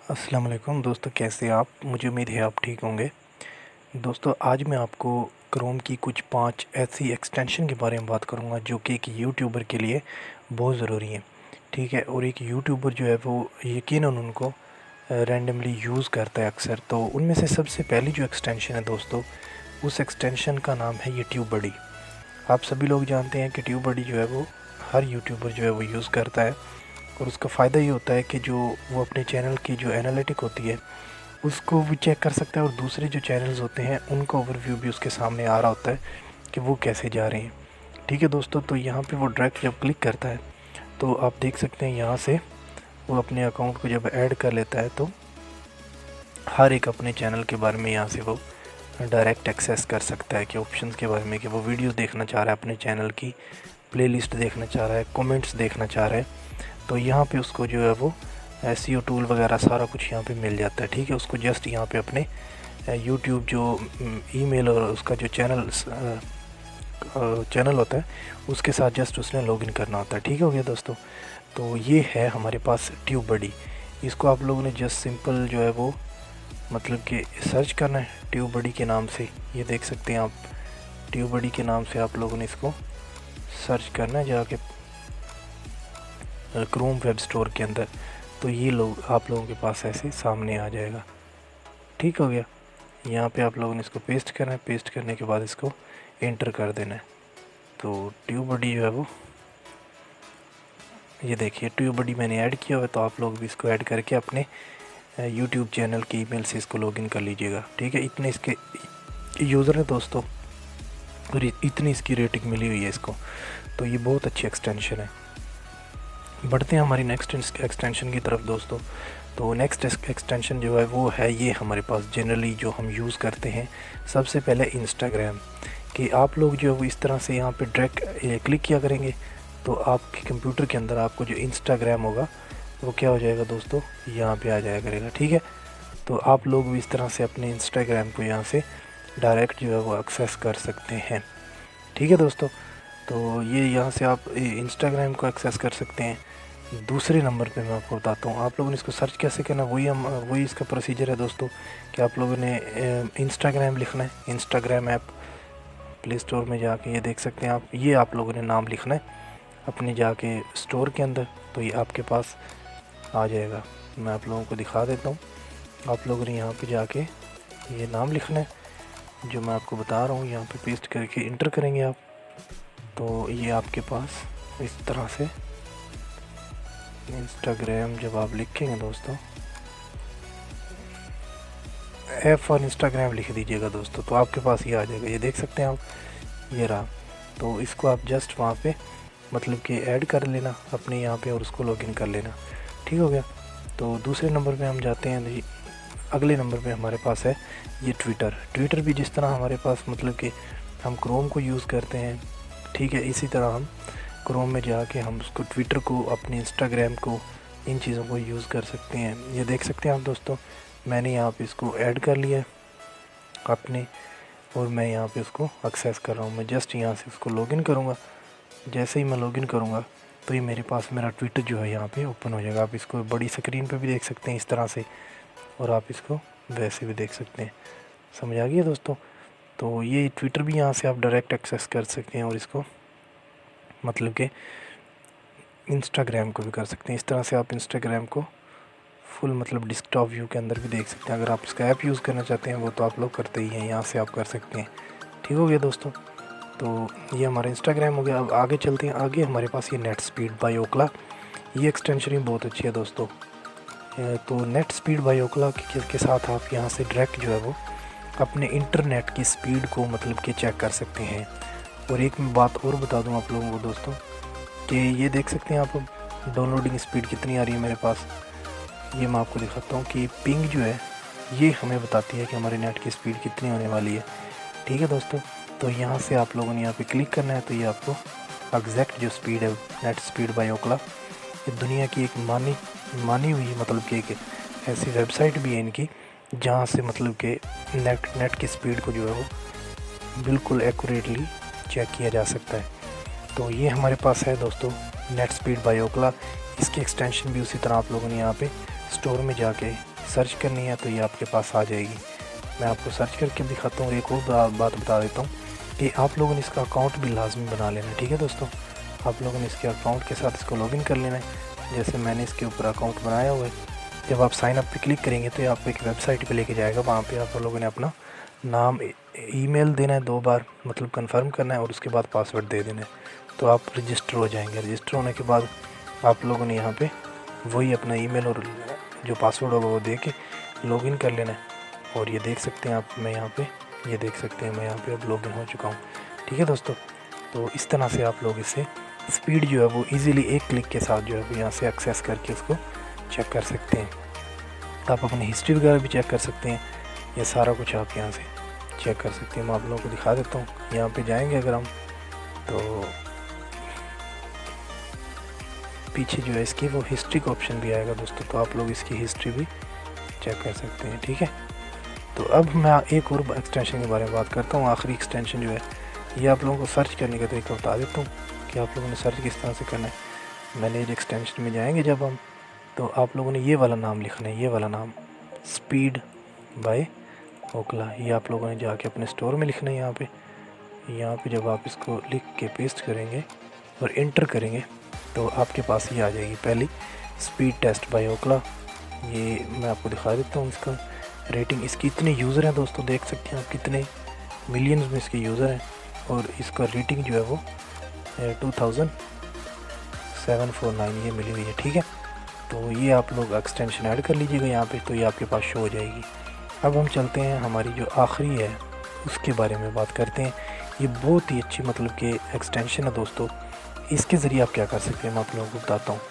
अस्सलाम वालेकुम दोस्तों, कैसे आप? मुझे उम्मीद है आप ठीक होंगे। दोस्तों, आज मैं आपको क्रोम की कुछ 5 ऐसी एक्सटेंशन के बारे में बात करूंगा जो कि एक यूट्यूबर के लिए बहुत ज़रूरी है। ठीक है, और एक यूट्यूबर जो है वो यकीनन उनको रैंडमली यूज़ करता है अक्सर। तो उनमें से सबसे पहली जो एक्सटेंशन है दोस्तों, उस एक्सटेंशन का नाम है ये ट्यूबबडी। आप सभी लोग जानते हैं कि ट्यूबबडी जो है वो हर यूट्यूबर जो है वो यूज़ करता है, और उसका फ़ायदा ये होता है कि जो वो अपने चैनल की जो एनालिटिक होती है उसको भी चेक कर सकता है, और दूसरे जो चैनल्स होते हैं उनका ओवरव्यू भी उसके सामने आ रहा होता है कि वो कैसे जा रहे हैं। ठीक है दोस्तों, तो यहाँ पे वो डायरेक्ट जब क्लिक करता है तो आप देख सकते हैं यहाँ से वो अपने अकाउंट को जब ऐड कर लेता है तो हर एक अपने चैनल के बारे में यहाँ से वो डायरेक्ट एक्सेस कर सकता है कि ऑप्शंस के बारे में, कि वो वीडियोस देखना चाह रहा है, अपने चैनल की प्लेलिस्ट देखना चाह रहा है, कमेंट्स देखना चाह रहा है, तो यहाँ पे उसको जो है वो एसईओ टूल वगैरह सारा कुछ यहाँ पे मिल जाता है। ठीक है, उसको जस्ट यहाँ पे अपने यूट्यूब जो ईमेल और उसका जो चैनल होता है उसके साथ जस्ट उसने लॉगिन करना होता है। ठीक हो गया दोस्तों, तो ये है हमारे पास ट्यूबबडी। इसको आप लोगों ने जस्ट सिंपल जो है वो मतलब कि सर्च करना है ट्यूबबडी के नाम से। ये देख सकते हैं आप, ट्यूबबडी के नाम से आप लोगों ने इसको सर्च करना है जाके क्रोम वेब स्टोर के अंदर, तो ये लोग आप लोगों के पास ऐसे सामने आ जाएगा। ठीक हो गया, यहाँ पे आप लोगों ने इसको पेस्ट करना है, पेस्ट करने के बाद इसको एंटर कर देना है। तो ट्यूबबडी जो है वो ये देखिए, ट्यूबबडी मैंने ऐड किया हुआ है, तो आप लोग भी इसको ऐड करके अपने यूट्यूब चैनल की ईमेल से इसको लॉगिन कर लीजिएगा। ठीक है, इतने इसके यूज़र हैं दोस्तों, और इतनी इसकी रेटिंग मिली हुई है इसको, तो ये बहुत अच्छी एक्सटेंशन है। बढ़ते हैं हमारी नेक्स्ट एक्सटेंशन की तरफ दोस्तों। तो नेक्स्ट एक्सटेंशन जो है वो है ये हमारे पास जनरली जो हम यूज़ करते हैं। सबसे पहले इंस्टाग्राम, कि आप लोग जो है वो इस तरह से यहाँ पे डायरेक्ट क्लिक किया करेंगे तो आपके कंप्यूटर के अंदर आपको जो इंस्टाग्राम होगा वो क्या हो जाएगा दोस्तों, यहाँ पे आ जाया करेगा। ठीक है, तो आप लोग भी इस तरह से अपने इंस्टाग्राम को यहाँ से डायरेक्ट जो है वो एक्सेस कर सकते हैं। ठीक है दोस्तों, तो ये यहाँ से आप इंस्टाग्राम को एक्सेस कर सकते हैं। दूसरे नंबर पे मैं आपको बताता हूँ आप लोगों ने इसको सर्च कैसे करना, वही इसका प्रोसीजर है दोस्तों, कि आप लोगों ने इंस्टाग्राम लिखना है, इंस्टाग्राम ऐप प्ले स्टोर में जाके, ये देख सकते हैं आप, ये आप लोगों ने नाम लिखना है अपने जाके स्टोर के अंदर, तो ये आपके पास आ जाएगा। मैं आप लोगों को दिखा देता हूँ। आप लोगों ने यहाँ पे जाके ये नाम लिखना है जो मैं आपको बता रहा हूँ, यहाँ पे पेस्ट करके इंटर करेंगे आप, तो ये आपके पास इस तरह से इंस्टाग्राम जब आप लिखेंगे दोस्तों, ऐप फॉर इंस्टाग्राम लिख दीजिएगा दोस्तों, तो आपके पास ये आ जाएगा। ये देख सकते हैं आप, ये रहा। तो इसको आप जस्ट वहाँ पे मतलब कि ऐड कर लेना अपने यहाँ पे और उसको लॉगिन कर लेना। ठीक हो गया, तो दूसरे नंबर पे हम जाते हैं जी। अगले नंबर पे हमारे पास है ये ट्विटर भी जिस तरह हमारे पास मतलब कि हम क्रोम को यूज़ करते हैं, ठीक है, इसी तरह हम क्रोम में जाके हम उसको ट्विटर को, अपने इंस्टाग्राम को, इन चीज़ों को यूज़ कर सकते हैं। ये देख सकते हैं आप दोस्तों, मैंने यहाँ पे इसको ऐड कर लिया है अपने, और मैं यहाँ पे उसको एक्सेस कर रहा हूँ। मैं जस्ट यहाँ से उसको लॉगिन करूँगा। जैसे ही मैं लॉगिन करूँगा तो ये मेरे पास मेरा ट्विटर जो है यहाँ पे ओपन हो जाएगा। आप इसको बड़ी स्क्रीन पे भी देख सकते हैं इस तरह से, और आप इसको वैसे भी देख सकते हैं। समझ आ गया दोस्तों? तो ये ट्विटर भी यहाँ से आप डायरेक्ट एक्सेस कर सकते हैं, और इसको मतलब कि इंस्टाग्राम को भी कर सकते हैं। इस तरह से आप इंस्टाग्राम को फुल मतलब डेस्कटॉप व्यू के अंदर भी देख सकते हैं। अगर आप इसका ऐप यूज़ करना चाहते हैं वो तो आप लोग करते ही हैं, यहाँ से आप कर सकते हैं। ठीक हो गया दोस्तों, तो ये हमारा इंस्टाग्राम हो गया। अब आगे चलते हैं। आगे हमारे पास ये नेट स्पीड बाय ओकला, ये एक्सटेंशन भी बहुत अच्छी है दोस्तों। तो नेट स्पीड बाय ओकला के साथ आप यहाँ से डायरेक्ट जो है वो अपने इंटरनेट की स्पीड को मतलब कि चेक कर सकते हैं। और एक मैं बात और बता दूँ आप लोगों को दोस्तों, कि ये देख सकते हैं आप डाउनलोडिंग स्पीड कितनी आ रही है मेरे पास। ये मैं आपको दिखाता हूँ कि पिंग जो है ये हमें बताती है कि हमारे नेट की स्पीड कितनी होने वाली है। ठीक है दोस्तों, तो यहाँ से आप लोगों ने यहाँ पे क्लिक करना है, तो ये आपको एग्जैक्ट जो स्पीड है नेट स्पीड बाय ओकला, ये दुनिया की एक मानी हुई मतलब कि एक ऐसी वेबसाइट भी है इनकी, जहाँ से मतलब कि नेट की स्पीड को जो है वो बिल्कुल एक्यूरेटली चेक किया जा सकता है। तो ये हमारे पास है दोस्तों नेट स्पीड बाय ओकला। इसकी एक्सटेंशन भी उसी तरह आप लोगों ने यहाँ पे स्टोर में जाके सर्च करनी है तो ये आपके पास आ जाएगी। मैं आपको सर्च करके दिखाता हूँ। एक और बात बता देता हूँ कि आप लोगों ने इसका अकाउंट भी लाजमी बना लेना है, ठीक है दोस्तों। आप लोगों ने इसके अकाउंट के साथ इसको लॉगिन कर लेना है। जैसे मैंने इसके ऊपर अकाउंट बनाया हुआ है। जब आप साइन अप पे क्लिक करेंगे तो ये आपको एक वेबसाइट पे लेके जाएगा। वहाँ पे आप लोगों ने अपना नाम, ईमेल देना है 2 बार, मतलब कंफर्म करना है, और उसके बाद पासवर्ड दे देना है। तो आप रजिस्टर हो जाएंगे। रजिस्टर होने के बाद आप लोगों ने यहाँ पे वही अपना ईमेल और जो पासवर्ड होगा वो दे के लॉगिन कर लेना है। और ये देख सकते हैं आप, मैं यहाँ पे ये देख सकते हैं मैं यहाँ पे अब लॉगिन हो चुका हूँ, ठीक है दोस्तों। तो इस तरह से आप लोग इसे स्पीड जो है वो इजीली एक क्लिक के साथ जो है वो यहाँ से एक्सेस करके उसको चेक कर सकते हैं। आप अपनी हिस्ट्री वगैरह भी चेक कर सकते हैं। ये सारा कुछ आप यहाँ से चेक कर सकते हैं। मैं आप लोगों को दिखा देता हूँ। यहाँ पे जाएंगे अगर हम, तो पीछे जो है इसकी वो हिस्ट्री का ऑप्शन भी आएगा दोस्तों। तो आप लोग इसकी हिस्ट्री भी चेक कर सकते हैं, ठीक है। तो अब मैं एक और एक्सटेंशन के बारे में बात करता हूँ। आखिरी एक्सटेंशन जो है ये आप लोगों को सर्च करने का तरीका बता देता हूँ कि आप लोगों ने सर्च किस तरह से करना है। मैनेज एक्सटेंशन में जाएंगे जब हम, तो आप लोगों ने ये वाला नाम लिखना है, ये वाला नाम स्पीड बाय ओखला। ये आप लोगों ने जाके अपने स्टोर में लिखना है। यहाँ पे जब आप इसको लिख के पेस्ट करेंगे और इंटर करेंगे तो आपके पास ये आ जाएगी पहली स्पीड टेस्ट बाय ओखला। ये मैं आपको दिखा देता हूँ इसका रेटिंग। इसकी इतने यूज़र हैं दोस्तों, देख सकते हैं आप कितने मिलियंस में इसके यूज़र हैं। और इसका रेटिंग जो है वो 2749 ये मिली हुई है, ठीक है। तो ये आप लोग एक्सटेंशन ऐड कर लीजिएगा यहाँ पे, तो ये आपके पास शो हो जाएगी। अब हम चलते हैं, हमारी जो आखिरी है उसके बारे में बात करते हैं। ये बहुत ही अच्छी मतलब कि एक्सटेंशन है दोस्तों। इसके ज़रिए आप क्या कर सकते हैं मैं आप लोगों को बताता हूँ।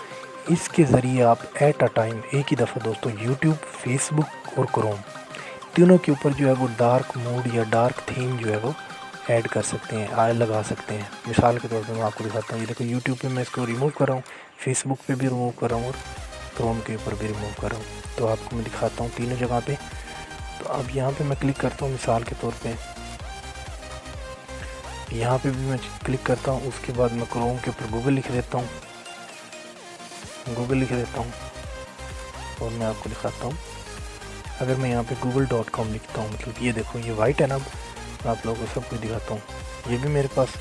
इसके ज़रिए आप एट अ टाइम एक ही दफ़ा दोस्तों यूट्यूब, फेसबुक और क्रोम तीनों के ऊपर जो है वो डार्क मोड या डार्क थीम जो है वो ऐड कर सकते हैं, लगा सकते हैं। मिसाल के तौर पे मैं आपको दिखाता हूँ। ये देखो यूट्यूब पे मैं इसको रिमूव कर रहा हूँ, फेसबुक पे भी रिमूव कर रहा हूँ और क्रोम के ऊपर भी रिमूव कर रहा हूँ। तो आपको मैं दिखाता हूँ तीनों जगह पे। तो अब यहाँ पे मैं क्लिक करता हूँ, मिसाल के तौर पे यहाँ पे भी मैं क्लिक करता हूँ। उसके बाद मैं क्रोम के ऊपर गूगल लिख देता हूँ, और मैं आपको दिखाता हूँ। अगर मैं यहाँ पे google.com लिखता हूँ, मतलब ये देखो ये वाइट है ना। मैं आप लोगों को सब कुछ दिखाता हूँ। ये भी मेरे पास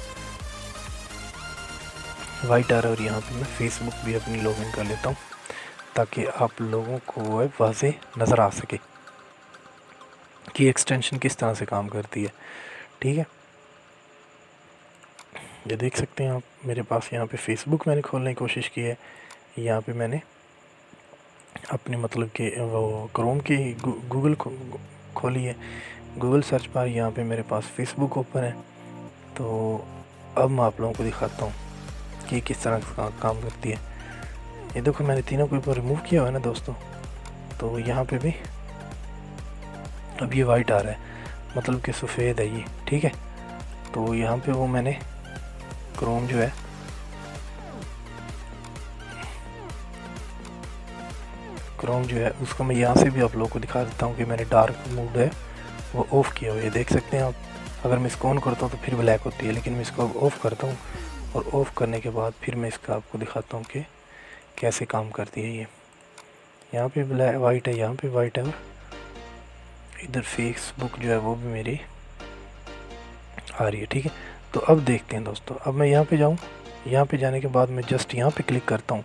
वाइट आ रहा है। और यहाँ पे मैं फेसबुक भी अपनी लॉगिन कर लेता हूँ ताकि आप लोगों को वो वाज़े नज़र आ सके कि एक्सटेंशन किस तरह से काम करती है, ठीक है। ये देख सकते हैं आप, मेरे पास यहाँ पे फेसबुक मैंने खोलने की कोशिश की है। यहाँ पे मैंने अपने मतलब कि वो क्रोम की गूगल खोली है, गूगल सर्च बार। यहाँ पे मेरे पास फेसबुक ओपन है। तो अब मैं आप लोगों को दिखाता हूँ कि किस तरह का काम करती है। ये देखो मैंने तीनों के ऊपर रिमूव किया हुआ है ना दोस्तों। तो यहाँ पे भी अब ये वाइट आ रहा है, मतलब कि सफ़ेद है ये, ठीक है। तो यहाँ पे वो मैंने क्रोम जो है उसको मैं यहाँ से भी आप लोगों को दिखा देता हूँ कि मैंने डार्क मोड है वो ऑफ़ किया हुआ है। देख सकते हैं आप। अगर मैं इसको ऑन करता हूँ तो फिर ब्लैक होती है, लेकिन मैं इसको ऑफ़ करता हूँ और ऑफ़ करने के बाद फिर मैं इसका आपको दिखाता हूँ कि कैसे काम करती है। ये यहाँ पे ब्लैक वाइट है, यहाँ पे वाइट है, और इधर फेसबुक जो है वो भी मेरी आ रही है, ठीक है। तो अब देखते हैं दोस्तों। अब मैं यहाँ पे जाऊँ, यहाँ पे जाने के बाद मैं जस्ट यहाँ पे क्लिक करता हूँ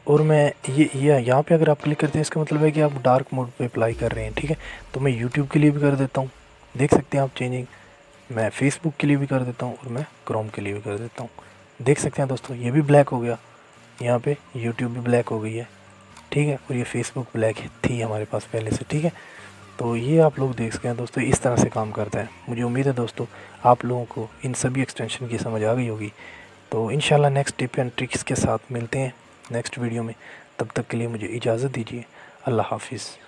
और मैं ये यहाँ पे अगर आप क्लिक करते हैं इसका मतलब है कि आप डार्क मोड पे अप्लाई कर रहे हैं, ठीक है। तो मैं यूट्यूब के लिए भी कर देता हूँ, देख सकते हैं आप चेंजिंग। मैं फेसबुक के लिए भी कर देता हूँ और मैं क्रोम के लिए भी कर देता हूँ। देख सकते हैं दोस्तों ये भी ब्लैक हो गया, यहाँ पे यूट्यूब भी ब्लैक हो गई है, ठीक है। और ये फेसबुक ब्लैक थी हमारे पास पहले से, ठीक है। तो ये आप लोग देख सकते हैं दोस्तों, इस तरह से काम करता है। मुझे उम्मीद है दोस्तों आप लोगों को इन सभी एक्सटेंशन की समझ आ गई होगी। तो इंशाल्लाह नेक्स्ट टिप एंड ट्रिक्स के साथ मिलते हैं नेक्स्ट वीडियो में। तब तक के लिए मुझे इजाज़त दीजिए। अल्लाह हाफिज़।